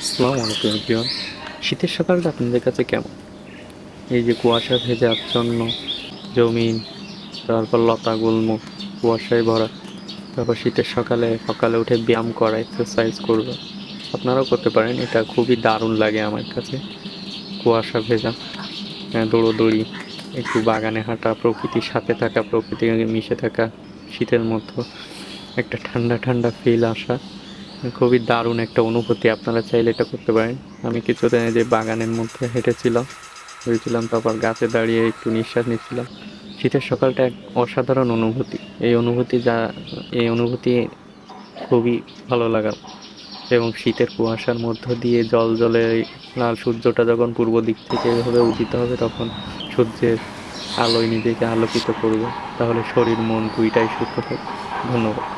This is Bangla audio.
আসসালামু আলাইকুম এভরিওয়ান। শীতের সকালটা আপনাদের কাছে কেমন? এই যে কুয়াশা ভেজা আচ্ছন্ন জমিন, তারপর লতা গুল্ম কুয়াশায় ভরা, তারপর শীতের সকালে সকালে উঠে ব্যায়াম করা, এক্সারসাইজ করবে, আপনারাও করতে পারেন। এটা খুবই দারুণ লাগে আমার কাছে। কুয়াশা ভেজা, দৌড়োদৌড়ি, একটু বাগানে হাঁটা, প্রকৃতির সাথে থাকা, প্রকৃতির মিশে থাকা, শীতের মধ্যে একটা ঠান্ডা ঠান্ডা ফিল আসা, খুবই দারুণ একটা অনুভূতি। আপনারা চাইলে এটা করতে পারেন। আমি কিছুদিন এই যে বাগানের মধ্যে হেঁটেছিলাম, ঘুরেছিলাম, তারপর গাছে দাঁড়িয়ে একটু নিঃশ্বাস নিচ্ছিলাম। শীতের সকালটা এক অসাধারণ অনুভূতি। এই অনুভূতি খুবই ভালো লাগা। এবং শীতের কুয়াশার মধ্য দিয়ে জ্বলজ্বলে এই লাল সূর্যটা যখন পূর্ব দিক থেকে এভাবে উদিত হবে, তখন সূর্যের আলোয় নিজেকে আলোকিত করবে, তাহলে শরীর মন দুইটাই সুস্থ থাকবে। ধন্যবাদ।